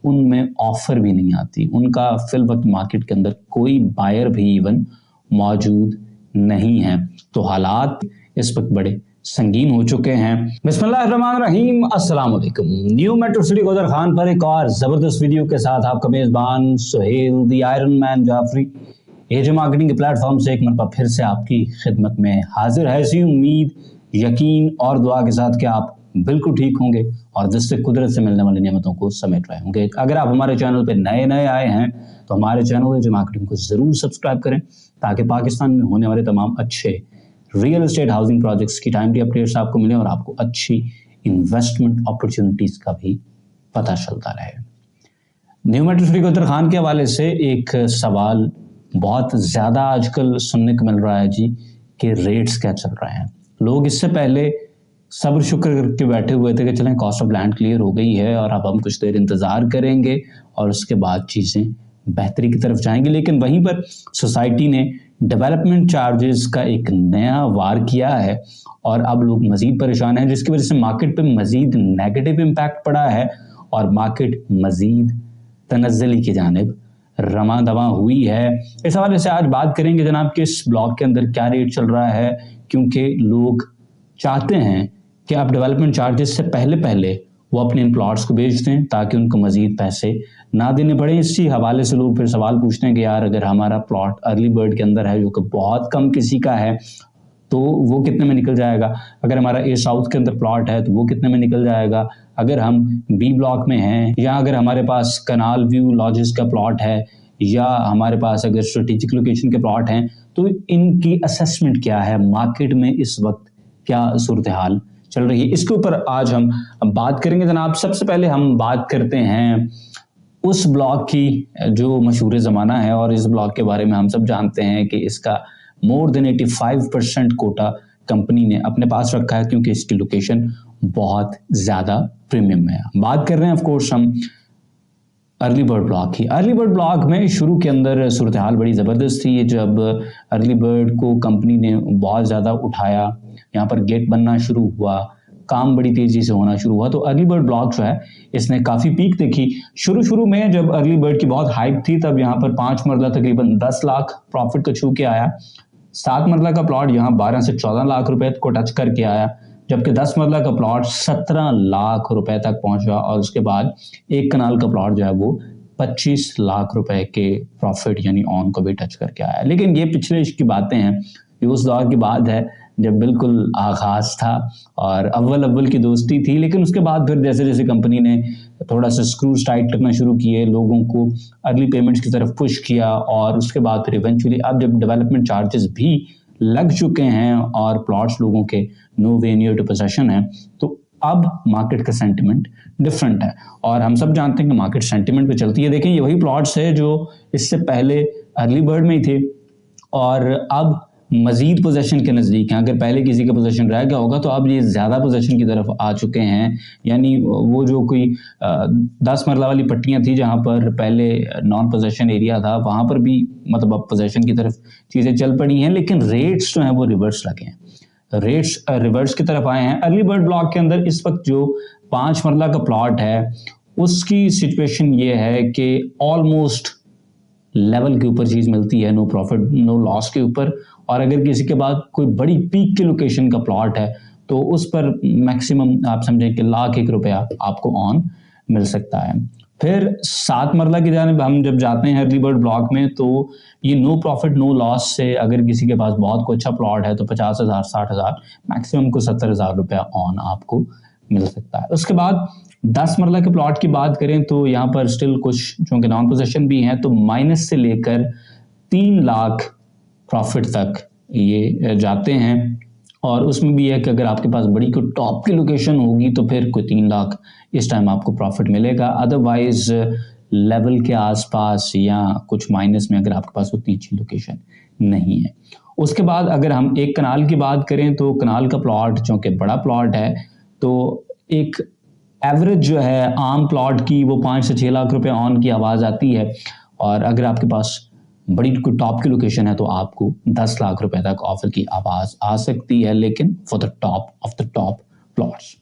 उनमें ऑफर भी नहीं आती, उनका फिल वक्त मार्केट के अंदर कोई बायर भी इवन मौजूद नहीं है। तो हालात इस वक्त बड़े संगीन हो चुके हैं। बिस्मिल्लाहिर्रहमानिर्रहीम, अस्सलाम वालेकुम। न्यू मेट्रो सिटी गोदर खान पर एक और जबरदस्त वीडियो के साथ आपका मेजबान Suhail the iron man Jafri AJ marketing के प्लेटफॉर्म से एक मरतबा फिर से आपकी खिदमत में हाजिर है। इसी उम्मीद, यकीन और दुआ के साथ कि आप बिल्कुल ठीक होंगे और जिससे कुदरत से मिलने वाली नेमतों को समेट रहे होंगे। अगर आप हमारे चैनल पर नए आए हैं तो हमारे चैनल एजे मार्केटिंग को ज़रूर सब्सक्राइब करें ताकि पाकिस्तान में होने वाले तमाम अच्छे रियल एस्टेट हाउसिंग प्रोजेक्ट्स की टाइमली अपडेट्स आपको मिले और आपको अच्छी इन्वेस्टमेंट अपॉर्चुनिटीज़ का भी पता चलता रहे। न्यू मेट्रो सिटी गोदर खान के हवाले से एक सवाल बहुत ज़्यादा आजकल सुनने को मिल रहा है जी कि रेट्स क्या चल रहे हैं। लोग इससे पहले सब्र शुक्र करके बैठे हुए थे कि चलें कॉस्ट ऑफ लैंड क्लियर हो गई है और अब हम कुछ देर इंतज़ार करेंगे और उसके बाद चीज़ें बेहतरी की तरफ जाएंगी, लेकिन वहीं पर सोसाइटी ने डेवलपमेंट चार्जेस का एक नया वार किया है और अब लोग मज़ीद परेशान हैं, जिसकी वजह से मार्केट पे मज़ीद नेगेटिव इम्पैक्ट पड़ा है और मार्केट मज़ीद तनज़्ज़ुली की जानिब रमा दवा हुई है। इस हवाले से आज बात करेंगे जनाब कि इस ब्लॉक के अंदर क्या रेट चल रहा है, क्योंकि लोग चाहते हैं कि आप डेवलपमेंट चार्जेस से पहले वो अपने इन प्लॉट्स को बेच दें ताकि उनको मज़ीद पैसे ना देने पड़े। इसी हवाले से लोग फिर सवाल पूछते हैं कि यार अगर हमारा प्लॉट अर्ली बर्ड के अंदर है जो कि बहुत कम किसी का है तो वो कितने में निकल जाएगा, अगर हमारा ए साउथ के अंदर प्लॉट है तो वो कितने में निकल जाएगा, अगर हम बी ब्लॉक में हैं या अगर हमारे पास कनाल व्यू लॉजेस का प्लॉट है या हमारे पास अगर स्ट्रेटेजिक लोकेशन के प्लॉट हैं तो इनकी असेसमेंट क्या है, मार्केट में इस वक्त क्या सूरत हाल चल रही है, इसके ऊपर आज हम बात करेंगे जनाब। सबसे पहले हम बात करते हैं उस ब्लॉक की जो मशहूर ज़माना है और इस ब्लॉक के बारे में हम सब जानते हैं कि इसका मोर देन 85% कोटा कंपनी ने अपने पास रखा है क्योंकि इसकी लोकेशन बहुत ज़्यादा प्रीमियम है। बात कर रहे हैं ऑफ कोर्स हम अर्ली बर्ड ब्लॉक ही। अर्ली बर्ड ब्लॉक में शुरू के अंदर सूरत हाल बड़ी ज़बरदस्त थी। जब अर्ली बर्ड को कंपनी ने बहुत ज़्यादा उठाया, यहाँ पर गेट बनना शुरू हुआ, काम बड़ी तेज़ी से होना शुरू हुआ, तो अर्ली बर्ड ब्लॉक जो है इसने काफ़ी पीक देखी। शुरू में जब अर्ली बर्ड की बहुत हाइप थी तब यहाँ पर 5 मरला तकरीबन 10 लाख प्रॉफिट को छू के आया, 7 मरला का प्लॉट यहाँ 12 से 14 लाख रुपए को टच करके आया, जबकि 10 मरला का प्लॉट 17 लाख रुपए तक पहुंचा और उसके बाद एक कनाल का प्लॉट जो है वो 25 लाख रुपए के प्रॉफिट यानी ऑन को भी टच करके आया। लेकिन ये पिछले की बातें हैं, ये उस दौर की बात है जब बिल्कुल आगाज था और अव्वल की दोस्ती थी, लेकिन उसके बाद फिर जैसे जैसे कंपनी ने थोड़ा सा स्क्रूज टाइट करना शुरू किए, लोगों को अर्ली पेमेंट्स की तरफ पुश किया और उसके बाद फिर इवेंचुअली अब जब डेवलपमेंट चार्जेस भी लग चुके हैं और प्लॉट्स लोगों के no way near to possession है, तो अब मार्केट का सेंटिमेंट डिफरेंट है और हम सब जानते हैं कि मार्केट सेंटिमेंट पे चलती है। देखें ये वही प्लॉट्स है जो इससे पहले अर्ली बर्ड में ही थे और अब मजीद पोजेशन के नज़दीक हैं। अगर पहले किसी का पोजेशन रह गया होगा तो अब ये ज़्यादा पोजेशन की तरफ आ चुके हैं, यानी वो जो कोई 10 मरला वाली पट्टियाँ थी जहाँ पर पहले नॉन पोजेशन एरिया था वहाँ पर भी मतलब अब पोजेशन की तरफ चीज़ें चल पड़ी हैं, लेकिन रेट्स जो हैं वो रिवर्स लगे हैं, रेट्स रिवर्स की तरफ आए हैं। अर्ली बर्ड ब्लॉक के अंदर इस वक्त जो 5 मरला का प्लॉट है उसकी सिचुएशन ये है कि ऑलमोस्ट लेवल के ऊपर चीज़ मिलती है, नो प्रॉफिट नो लॉस के ऊपर, और अगर किसी के बाद कोई बड़ी पीक की लोकेशन का प्लॉट है तो उस पर मैक्सिमम आप समझें कि ₹1,00,000 आपको ऑन मिल सकता है। फिर 7 मरला की जानिब हम जब जाते हैं अर्ली बर्ड ब्लॉक में तो ये नो प्रॉफिट नो लॉस से अगर किसी के पास बहुत कोई अच्छा प्लॉट है तो 50,000 60,000 मैक्सिमम को ₹70,000 ऑन आपको मिल सकता है। उसके बाद 10 मरला के प्लॉट की बात करें तो यहाँ पर स्टिल कुछ चूँकि नॉन पोजेशन भी हैं तो माइनस से लेकर 3 लाख प्रॉफिट तक ये जाते हैं और उसमें भी है कि अगर आपके पास बड़ी कोई टॉप की लोकेशन होगी तो फिर कोई 3 लाख इस टाइम आपको प्रॉफिट मिलेगा, अदरवाइज लेवल के आसपास या कुछ माइनस में अगर आपके पास उतनी अच्छी लोकेशन नहीं है। उसके बाद अगर हम एक कनाल की बात करें तो कनाल का प्लॉट जो कि बड़ा प्लॉट है तो एक एवरेज जो है आम प्लॉट की वो 5 से 6 लाख रुपए ऑन की आवाज़ आती है और अगर आपके पास बड़ी कोई टॉप की लोकेशन है तो आपको 10 लाख रुपए तक ऑफर की आवाज़ आ सकती है, लेकिन for the top of the top plots.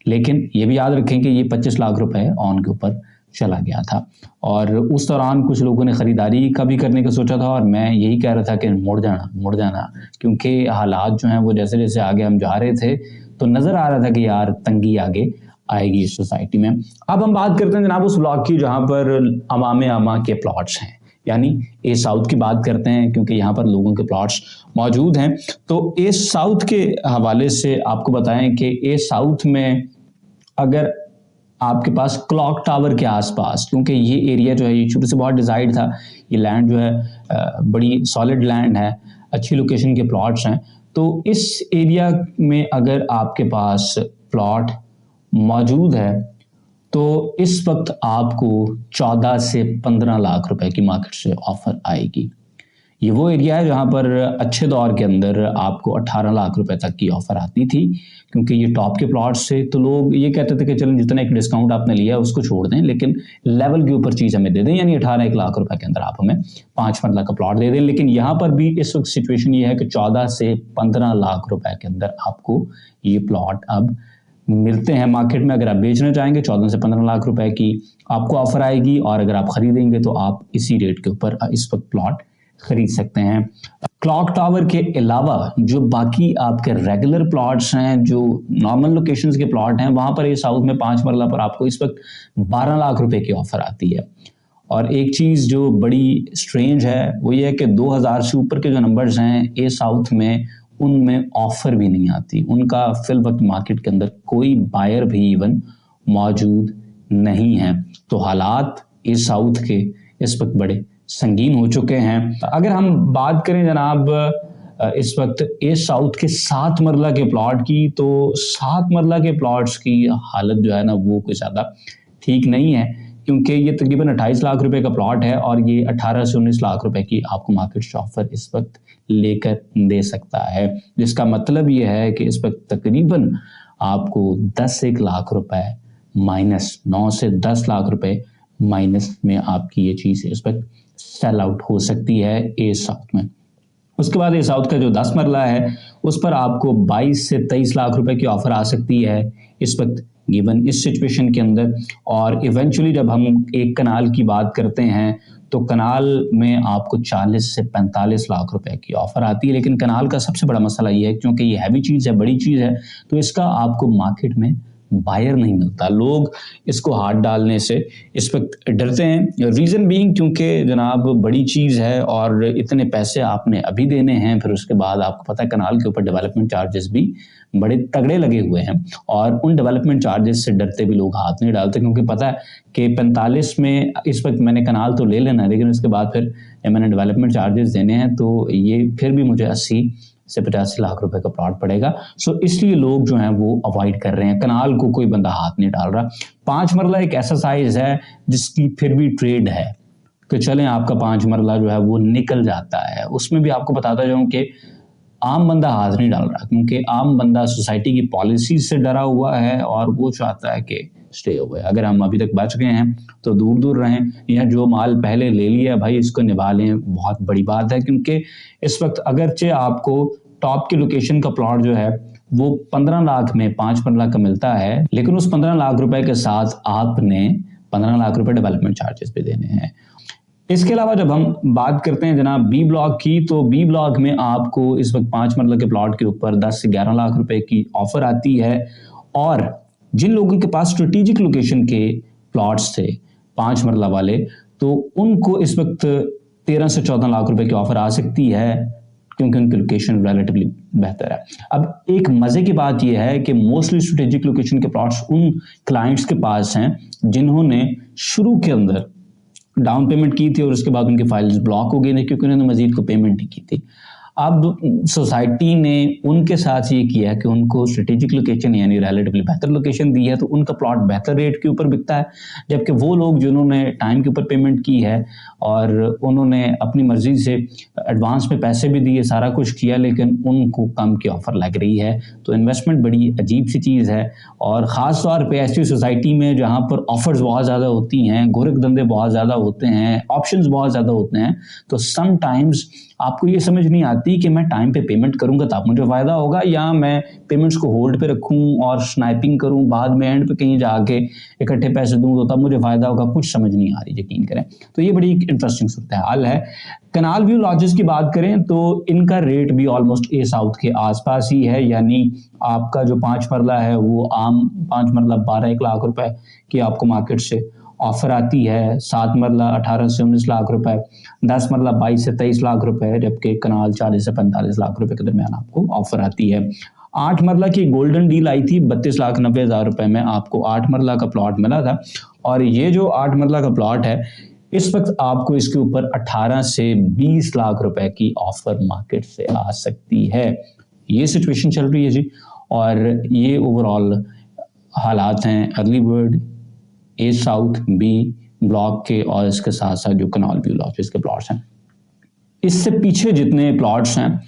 लेकिन ये भी याद रखें कि ये 25 लाख रुपए ऑन के ऊपर चला गया था। और उस दौरान कुछ लोगों ने ख़रीदारी का भी करने का सोचा था और मैं यही कह रहा था कि मुड़ जाना, क्योंकि हालात जो हैं वो जैसे जैसे आगे हम जा रहे थे तो नज़र आ रहा था कि यार तंगी आगे आएगी इस सोसाइटी में। अब हम बात करते हैं जनाब उस ब्लॉक की जहाँ पर अवामे आमा के प्लॉट्स हैं, यानी ए साउथ की बात करते हैं क्योंकि यहाँ पर लोगों के प्लॉट्स मौजूद हैं। तो ए साउथ के हवाले से आपको बताएं कि ए साउथ में अगर आपके पास क्लॉक टावर के आसपास, क्योंकि ये एरिया जो है ये शुरू से बहुत डिजाइड था, ये लैंड जो है बड़ी सॉलिड लैंड है, अच्छी लोकेशन के प्लॉट्स हैं, तो इस एरिया में अगर आपके पास प्लॉट मौजूद है तो इस वक्त आपको 14 से 15 लाख रुपए की मार्केट से ऑफर आएगी। ये वो एरिया है जहाँ पर अच्छे दौर के अंदर आपको 18 लाख रुपए तक की ऑफर आती थी, क्योंकि ये टॉप के प्लॉट्स से तो लोग ये कहते थे कि चलो जितना एक डिस्काउंट आपने लिया उसको छोड़ दें, लेकिन लेवल के ऊपर चीज़ हमें दे दें, यानी 18 लाख रुपए के अंदर आप हमें 5 मरला का प्लॉट दे दें। लेकिन यहाँ पर भी इस वक्त सिचुएशन ये है कि 14 से 15 लाख रुपए के अंदर आपको ये प्लॉट अब मिलते हैं मार्केट में। अगर आप बेचना चाहेंगे 14 से 15 लाख रुपए की आपको ऑफर आएगी, और अगर आप खरीदेंगे तो आप इसी रेट के ऊपर इस वक्त प्लॉट खरीद सकते हैं। क्लॉक टावर के अलावा जो बाकी आपके रेगुलर प्लॉट्स हैं, जो नॉर्मल लोकेशंस के प्लॉट हैं, वहां पर ये साउथ में 5 मरला पर आपको इस वक्त 12 लाख रुपए की ऑफर आती है। और एक चीज़ जो बड़ी स्ट्रेंज है वो ये है कि 2000 से ऊपर के जो नंबर्स हैं ए साउथ में, उनमें ऑफर भी नहीं आती, उनका फिल वक्त मार्केट के अंदर कोई बायर भी इवन मौजूद नहीं है। तो हालात ए साउथ के इस वक्त बड़े संगीन हो चुके हैं। अगर हम बात करें जनाब इस वक्त ए साउथ के 7 मरला के प्लॉट की, तो 7 मरला के प्लॉट्स की हालत जो है ना वो कोई ज़्यादा ठीक नहीं है, क्योंकि ये तकरीबन 28 लाख रुपए का प्लॉट है और ये 18 से 19 लाख रुपए की आपको मार्केट से ऑफर इस वक्त लेकर दे सकता है, जिसका मतलब ये है कि इस वक्त तकरीबन आपको 10 लाख रुपए माइनस, 9 से 10 लाख रुपए माइनस में आपकी ये चीज़ इस वक्त सेल आउट हो सकती है ए साउथ में। उसके बाद ए साउथ का जो 10 मरला है उस पर आपको 22 से 23 लाख रुपए की ऑफर आ सकती है इस वक्त गिवन इस सिचुएशन के अंदर। और इवेंचुअली जब हम एक कनाल की बात करते हैं तो कनाल में आपको 40 से 45 लाख रुपए की ऑफर आती है। लेकिन कनाल का सबसे बड़ा मसला ये है, क्योंकि ये हैवी चीज़ है, बड़ी चीज़ है, तो इसका आपको मार्केट में बायर नहीं मिलता। लोग इसको हाथ डालने से इस वक्त डरते हैं। रीज़न बीइंग क्योंकि जनाब बड़ी चीज़ है और इतने पैसे आपने अभी देने हैं, फिर उसके बाद आपको पता है कनाल के ऊपर डेवलपमेंट चार्जेस भी बड़े तगड़े लगे हुए हैं, और उन डेवलपमेंट चार्जेस से डरते भी लोग हाथ नहीं डालते, क्योंकि पता है कि 45 में इस वक्त मैंने कनाल तो ले लेना है, लेकिन उसके बाद फिर मैंने डेवलपमेंट चार्जेस देने हैं, तो ये फिर भी मुझे 80 से 85 लाख रुपए का प्लॉट पड़ेगा। सो इसलिए लोग जो हैं वो अवॉइड कर रहे हैं, कनाल को कोई बंदा हाथ नहीं डाल रहा। 5 मरला एक ऐसा साइज है जिसकी फिर भी ट्रेड है कि चलें आपका 5 मरला जो है वो निकल जाता है। उसमें भी आपको बताता जाऊं कि आम बंदा हाथ नहीं डाल रहा, क्योंकि आम बंदा सोसाइटी की पॉलिसी से डरा हुआ है और वो चाहता है कि स्टे हुए। अगर हम अभी तक बच गए हैं तो दूर दूर रहें, या जो माल पहले ले लिया भाई इसको निभा लें, बहुत बड़ी बात है। क्योंकि इस वक्त अगरचे आपको टॉप की लोकेशन का प्लॉट जो है वो 15 लाख में 5 लाख का मिलता है, लेकिन उस 15 लाख रुपए के साथ आपने 15 लाख रुपए डेवलपमेंट चार्जेस भी देने हैं। इसके अलावा जब हम बात करते हैं जनाब बी ब्लॉक की, तो बी ब्लॉक में आपको इस वक्त 5 मरला के प्लॉट के ऊपर 10 से 11 लाख रुपए की ऑफर आती है। और जिन लोगों के पास स्ट्रेटेजिक लोकेशन के प्लॉट्स थे 5 मरला वाले, तो उनको इस वक्त 13 से 14 लाख रुपए की ऑफर आ सकती है, क्योंकि उनकी लोकेशन रिलेटिवली बेहतर है। अब एक मजे की बात यह है कि मोस्टली स्ट्रेटेजिक लोकेशन के प्लॉट्स उन क्लाइंट्स के पास हैं जिन्होंने शुरू के अंदर डाउन पेमेंट की थी और उसके बाद उनकी फाइल्स ब्लॉक हो गई थी क्योंकि उन्होंने मजीद को पेमेंट नहीं की थी। अब सोसाइटी ने उनके साथ ये किया कि उनको स्ट्रेटेजिक लोकेशन यानी रिलेटिवली बेहतर लोकेशन दी है, तो उनका प्लॉट बेहतर रेट के ऊपर बिकता है। जबकि वो लोग जिन्होंने टाइम के ऊपर पेमेंट की है और उन्होंने अपनी मर्जी से एडवांस में पैसे भी दिए, सारा कुछ किया, लेकिन उनको कम की ऑफर लग रही है। तो इन्वेस्टमेंट बड़ी अजीब सी चीज़ है, और ख़ास तौर पर ऐसी सोसाइटी में जहाँ पर ऑफर्स बहुत ज़्यादा होती हैं, गोरख धंधे बहुत ज़्यादा होते हैं, ऑप्शंस बहुत ज़्यादा होते हैं, तो समटाइम्स आपको ये समझ नहीं आती कि मैं टाइम पे पेमेंट करूंगा तब मुझे फायदा होगा, या मैं पेमेंट्स को होल्ड पे रखूं और स्नाइपिंग करूं, बाद में एंड पे कहीं जाके इकट्ठे पैसे दूं तो तब मुझे फायदा होगा, कुछ समझ नहीं आ रही, यकीन करें। तो ये बड़ी इंटरेस्टिंग सूरत हाल है। कनाल व्यू लॉजेस की बात करें तो इनका रेट भी ऑलमोस्ट ए साउथ के आसपास ही है, यानी आपका जो 5 मरला है वो आम 5 मरला 12-1 लाख रुपए की आपको मार्केट से ऑफर आती है, 7 मरला 18 से 19 लाख रुपए, 10 मरला 22 से 23 लाख रुपए, जबकि कनाल 40 से 45 लाख रुपए के दरमियान आपको ऑफर आती है। 8 मरला की गोल्डन डील आई थी, 32,90,000 रुपए में आपको 8 मरला का प्लॉट मिला था। और ये जो 8 मरला का प्लॉट है, इस वक्त आपको इसके ऊपर 18 से 20 लाख रुपए की ऑफर मार्केट से आ सकती है। ये सिचुएशन चल रही है जी, और ये ओवरऑल हालात हैं अर्ली बर्ड, ए साउथ, बी ब्लॉक के, और इसके साथ साथ जो कनाल व्यू लॉजेस के प्लॉट्स हैं। इससे पीछे जितने प्लॉट्स हैं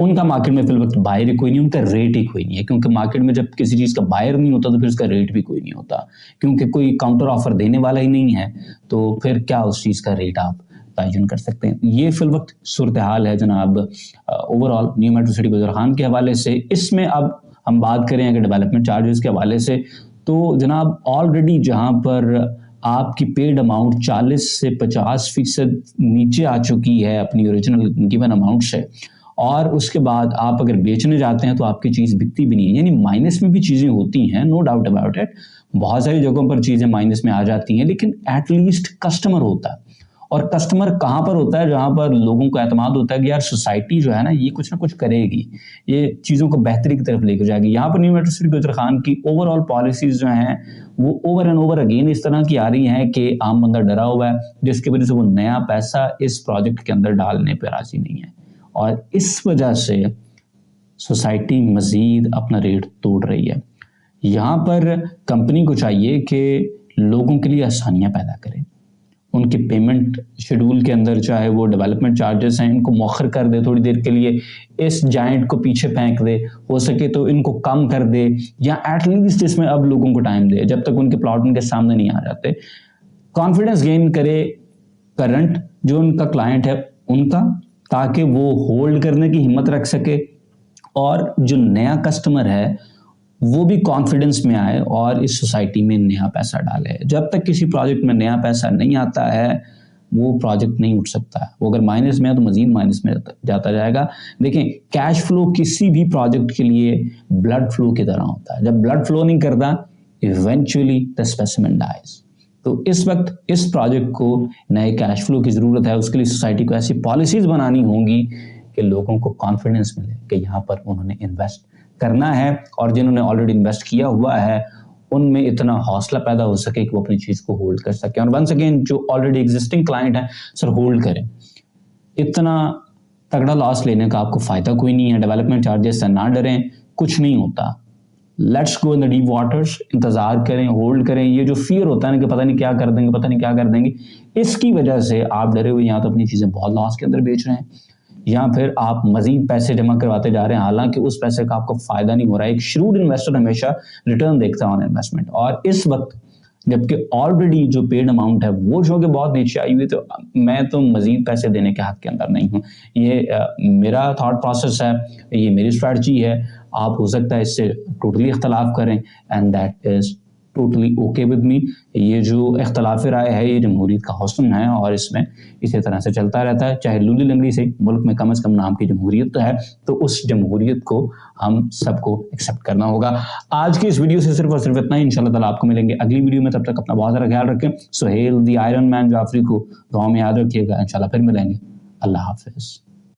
उनका मार्केट में फिल वक्त बायर ही कोई नहीं, उनका रेट ही कोई नहीं है, क्योंकि मार्केट में जब किसी चीज़ का बायर नहीं होता तो फिर उसका रेट भी कोई नहीं होता, क्योंकि कोई काउंटर ऑफर देने वाला ही नहीं है, तो फिर क्या उस चीज़ का रेट आप तयन कर सकते हैं। ये फिल वक्त सूरत हाल है जनाब ओवरऑल न्यू मेट्रो सिटी गुजरखान के हवाले से। इसमें अब हम बात करें अगर डेवलपमेंट चार्जेस के हवाले से, तो जनाब ऑलरेडी जहाँ पर आपकी पेड अमाउंट 40 से 50% नीचे आ चुकी है अपनी ओरिजिनल गिवन अमाउंट से, और उसके बाद आप अगर बेचने जाते हैं तो आपकी चीज़ बिकती भी नहीं है, यानी माइनस में भी चीज़ें होती हैं, नो डाउट अबाउट इट, बहुत सारी जगहों पर चीज़ें माइनस में आ जाती हैं, लेकिन एटलीस्ट कस्टमर होता है। और कस्टमर कहाँ पर होता है? जहाँ पर लोगों को एतमाद होता है कि यार सोसाइटी जो है ना ये कुछ ना कुछ करेगी, ये चीज़ों को बेहतरी की तरफ लेकर जाएगी। यहाँ पर न्यू मेट्रो सिटी गुजरखान की ओवरऑल पॉलिसीज़ जो हैं वो ओवर एंड ओवर अगेन इस तरह की आ रही हैं कि आम बंदा डरा हुआ है, जिसकी वजह से वो नया पैसा इस प्रोजेक्ट के अंदर डालने पर राजी नहीं है, और इस वजह से सोसाइटी मज़ीद अपना रेट तोड़ रही है। यहाँ पर कंपनी को चाहिए कि लोगों के लिए आसानियाँ पैदा करे, उनके पेमेंट शेड्यूल के अंदर चाहे वो डेवलपमेंट चार्जेस हैं इनको मौखर कर दे थोड़ी देर के लिए, इस जाइंट को पीछे फेंक दे, हो सके तो इनको कम कर दे, या एटलीस्ट इसमें अब लोगों को टाइम दे जब तक उनके प्लॉट उनके सामने नहीं आ जाते। कॉन्फिडेंस गेन करे करंट जो उनका क्लाइंट है उनका, ताकि वो होल्ड करने की हिम्मत रख सके, और जो नया कस्टमर है वो भी कॉन्फिडेंस में आए और इस सोसाइटी में नया पैसा डाले। जब तक किसी प्रोजेक्ट में नया पैसा नहीं आता है वो प्रोजेक्ट नहीं उठ सकता है, वो अगर माइनस में है तो मजीद माइनस में जाता जाएगा। देखें, कैश फ्लो किसी भी प्रोजेक्ट के लिए ब्लड फ्लो की तरह होता है, जब ब्लड फ्लो नहीं करता इवेंचुअली द स्पेसिमेन डाइज। तो इस वक्त इस प्रोजेक्ट को नए कैश फ्लो की ज़रूरत है, उसके लिए सोसाइटी को ऐसी पॉलिसीज़ बनानी होंगी कि लोगों को कॉन्फिडेंस मिले कि यहाँ पर उन्होंने इन्वेस्ट करना है, और जिन्होंने ऑलरेडी इन्वेस्ट किया हुआ है उनमें इतना हौसला पैदा हो सके कि वो अपनी चीज़ को होल्ड कर सके। और वंस अगेन जो ऑलरेडी एग्जिस्टिंग क्लाइंट है सर होल्ड करें, इतना तगड़ा लॉस लेने का आपको फ़ायदा कोई नहीं है। डेवलपमेंट चार्जेस से ना डरें, कुछ नहीं होता, let's go in the deep waters, इंतज़ार करें, होल्ड करें। ये जो फियर होता है ना कि पता नहीं क्या कर देंगे, पता नहीं क्या कर देंगे, इसकी वजह से आप डरे हुए यहाँ तो अपनी चीज़ें बहुत लॉस के अंदर बेच रहे हैं, या फिर आप मजीद पैसे जमा करवाते जा रहे हैं, हालांकि उस पैसे का आपको फायदा नहीं हो रहा है। एक श्रूड इन्वेस्टर हमेशा रिटर्न देखता है ऑन इन्वेस्टमेंट, और इस वक्त जबकि ऑलरेडी जो पेड अमाउंट है वो जो कि बहुत नीचे आई हुई, तो मैं तो मजीद पैसे देने के हक के अंदर नहीं हूँ। ये मेरा थॉट प्रोसेस है, ये मेरी स्ट्रैटेजी है, आप हो सकता है इससे टोटली इख्तलाफ करें, and that is totally okay with me. ये जो इख्तलाफ राय है ये जमहूरियत का हुस्न है, और इसमें इसी तरह से चलता रहता है, चाहे लूली लंगड़ी से मुल्क में कम से कम नाम की जमहूरियत तो है, तो उस जमहूरियत को हम सबको एक्सेप्ट करना होगा। आज की इस वीडियो से सिर्फ और सिर्फ इतना ही, इंशाल्लाह ताला आपको मिलेंगे अगली वीडियो में, तब तक अपना बहुत सारा ख्याल रखें। Suhail the iron man Jafri को दुआ में याद रखिएगा, इंशाल्लाह फिर मिलेंगे। अल्लाह हाफिज़।